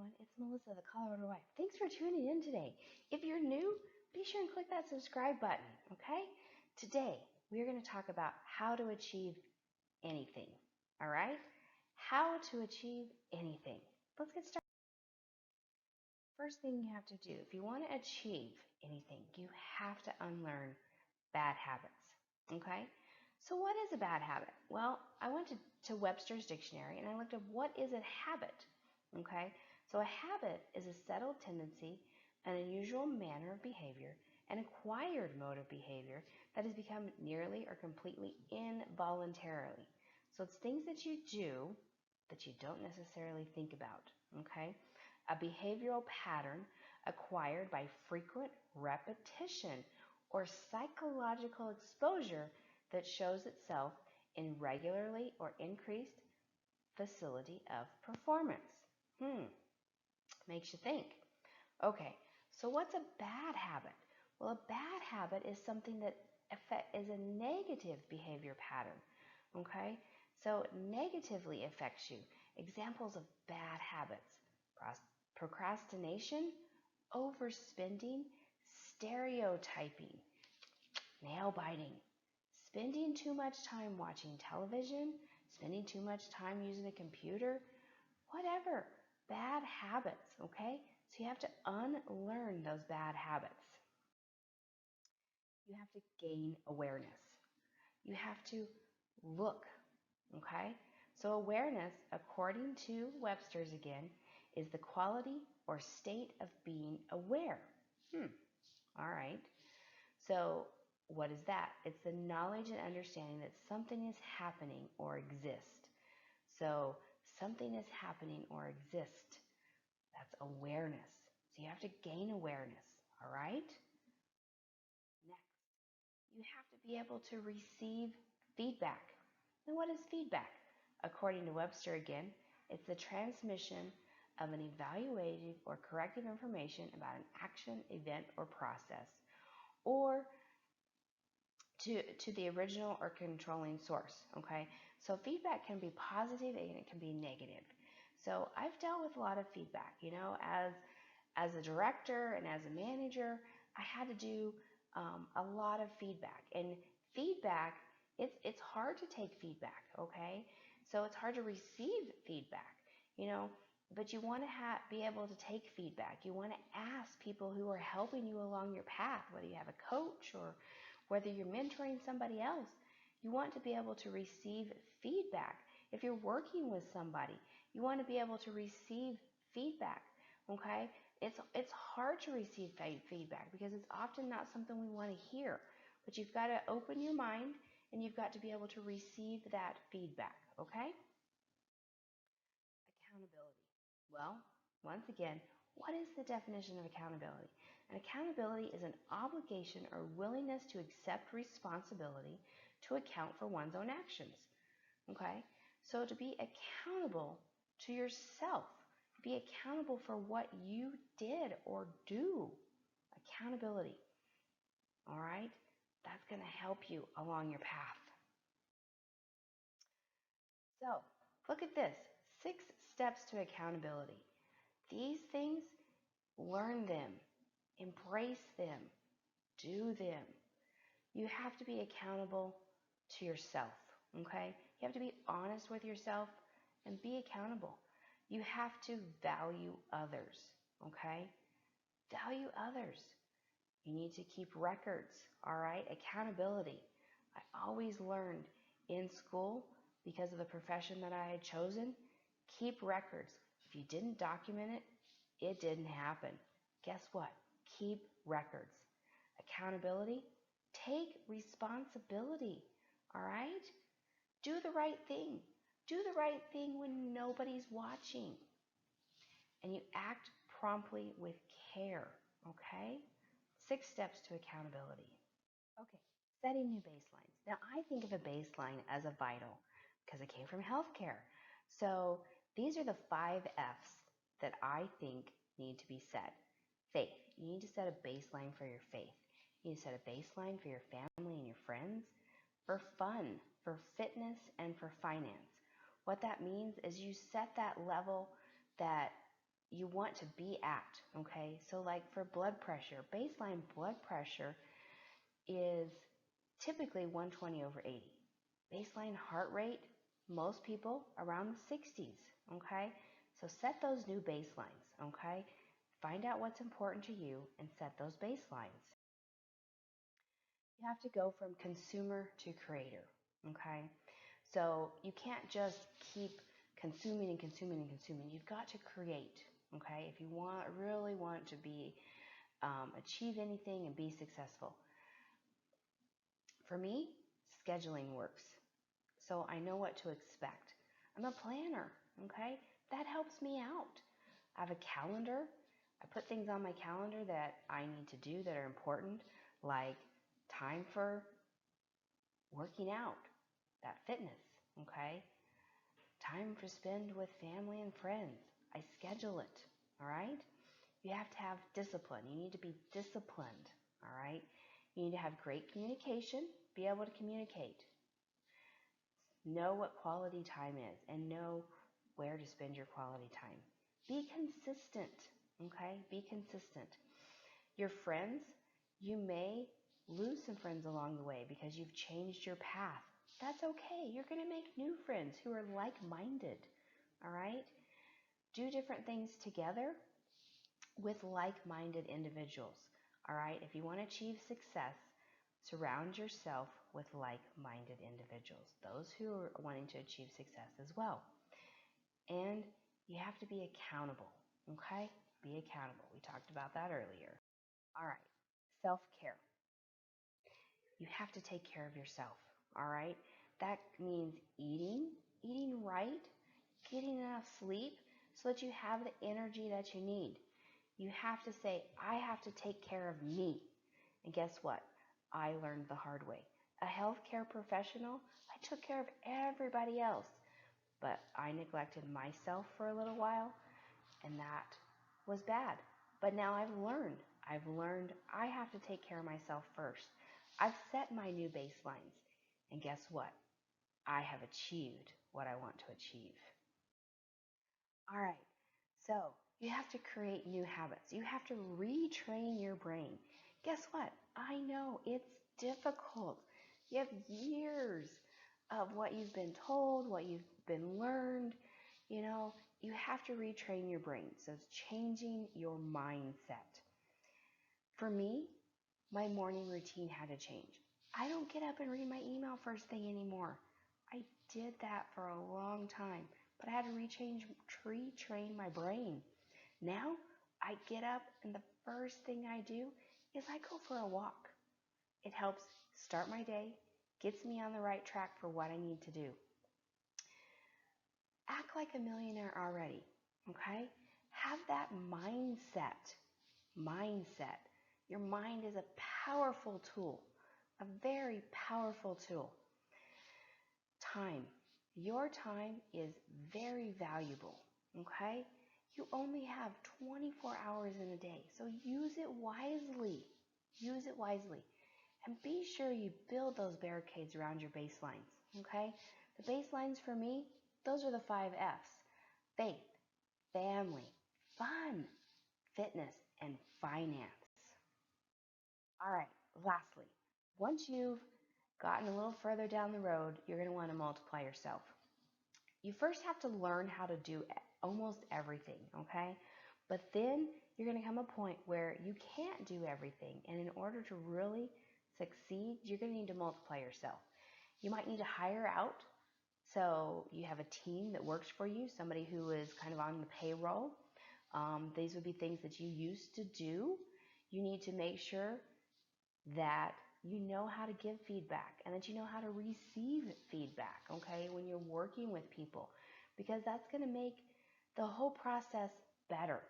everyone. It's Melissa, the Colorado Wife. Thanks for tuning in today. If you're new, be sure and click that subscribe button, okay? Today, we're going to talk about how to achieve anything, all right? How to achieve anything. Let's get started. First thing you have to do, if you want to achieve anything, you have to unlearn bad habits, okay? So what is a bad habit? Well, I went to Webster's dictionary and I looked up what is a habit, okay? So a habit is a settled tendency, an unusual manner of behavior, an acquired mode of behavior that has become nearly or completely involuntarily. So it's things that you do that you don't necessarily think about, okay? A behavioral pattern acquired by frequent repetition or psychological exposure that shows itself in regularly or increased facility of performance. Makes you think. Okay, so what's a bad habit? Well, a bad habit is something that is a negative behavior pattern. Okay, so it negatively affects you. Examples of bad habits: procrastination, overspending, stereotyping, nail biting, spending too much time watching television, spending too much time using a computer, whatever. Bad habits, okay? So you have to unlearn those bad habits. You have to gain awareness. You have to look, okay? So awareness, according to Webster's again, is the quality or state of being aware. All right. So what is that? It's the knowledge and understanding that something is happening or exists. So something is happening or exists. That's awareness. So you have to gain awareness, all right? Next, you have to be able to receive feedback. Now, what is feedback? According to Webster again, it's the transmission of an evaluative or corrective information about an action, event, or process, or to the original or controlling source, okay? So feedback can be positive and it can be negative. So I've dealt with a lot of feedback, as a director and as a manager, I had to do a lot of feedback. And feedback, it's hard to take feedback, okay? So it's hard to receive feedback, but you want to be able to take feedback. You want to ask people who are helping you along your path, whether you have a coach or whether you're mentoring somebody else. You want to be able to receive feedback. If you're working with somebody, you want to be able to receive feedback, okay? It's hard to receive feedback because it's often not something we want to hear. But you've got to open your mind and you've got to be able to receive that feedback, okay? Accountability. Well, once again, what is the definition of accountability? And accountability is an obligation or willingness to accept responsibility to account for one's own actions. Okay? So to be accountable to yourself, be accountable for what you did or do. Accountability. All right? That's going to help you along your path. So, look at this. 6 steps to accountability. These things, learn them, embrace them, do them. You have to be accountable to yourself, okay? You have to be honest with yourself and be accountable. You have to value others, okay? Value others. You need to keep records, all right? Accountability. I always learned in school, because of the profession that I had chosen, keep records. If you didn't document it, it didn't happen. Guess what? Keep records. Accountability. Take responsibility, all right? Do the right thing. Do the right thing when nobody's watching. And you act promptly with care, okay? 6 steps to accountability. Okay, setting new baselines. Now, I think of a baseline as a vital because I came from healthcare. So these are the 5 F's that I think need to be set. Faith. You need to set a baseline for your faith. You need to set a baseline for your family and your friends, for fun, for fitness, and for finance. What that means is you set that level that you want to be at, okay? So like for blood pressure, baseline blood pressure is typically 120 over 80. Baseline heart rate, most people around the 60s, okay? So set those new baselines, okay? Find out what's important to you and set those baselines. You have to go from consumer to creator, okay? So you can't just keep consuming and consuming and consuming. You've got to create, okay? If you really want to be achieve anything and be successful. For me, scheduling works. So I know what to expect. I'm a planner, okay? That helps me out. I have a calendar. I put things on my calendar that I need to do that are important, like time for working out, that fitness, okay? Time to spend with family and friends. I schedule it, all right? You have to have discipline. You need to be disciplined, all right? You need to have great communication, be able to communicate. Know what quality time is and know where to spend your quality time. Be consistent, okay? Be consistent. Your friends, you may lose some friends along the way because you've changed your path. That's okay. You're going to make new friends who are like-minded, all right? Do different things together with like-minded individuals, all right? If you want to achieve success, surround yourself with like-minded individuals, those who are wanting to achieve success as well. And you have to be accountable, okay? Be accountable. We talked about that earlier. All right, self-care. You have to take care of yourself, all right? That means eating right, getting enough sleep so that you have the energy that you need. You have to say, I have to take care of me. And guess what? I learned the hard way. A healthcare professional, I took care of everybody else, but I neglected myself for a little while, and that was bad. But now I've learned I have to take care of myself first. I've set my new baselines, and guess what? I have achieved what I want to achieve. All right, so you have to create new habits. You have to retrain your brain. Guess what? I know it's difficult. You have years of what you've been told, what you've been learned. You know, you have to retrain your brain. So it's changing your mindset. For me, my morning routine had to change. I don't get up and read my email first thing anymore. I did that for a long time, but I had to retrain my brain. Now, I get up and the first thing I do is I go for a walk. It helps start my day, gets me on the right track for what I need to do. Act like a millionaire already, okay? Have that mindset. Your mind is a powerful tool, a very powerful tool. Time. Your time is very valuable, okay? You only have 24 hours in a day, so use it wisely. Use it wisely. And be sure you build those barricades around your baselines, okay? The baselines for me, those are the 5 F's. Faith, family, fun, fitness, and finance. All right, lastly, once you've gotten a little further down the road, you're going to want to multiply yourself. You first have to learn how to do almost everything, okay? But then you're going to come a point where you can't do everything. And in order to really succeed, you're going to need to multiply yourself. You might need to hire out. So you have a team that works for you, somebody who is kind of on the payroll. These would be things that you used to do. You need to make sure that you know how to give feedback and that you know how to receive feedback, okay, when you're working with people, because that's going to make the whole process better.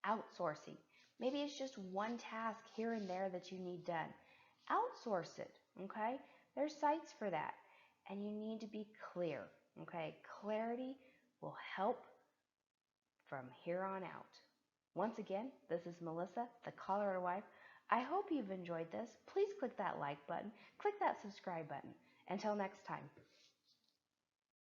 Outsourcing. Maybe it's just one task here and there that you need done. Outsource it, okay? There's sites for that. And you need to be clear, okay? Clarity will help from here on out. Once again, this is Melissa, the Colorado Wife. I hope you've enjoyed this. Please click that like button. Click that subscribe button. Until next time.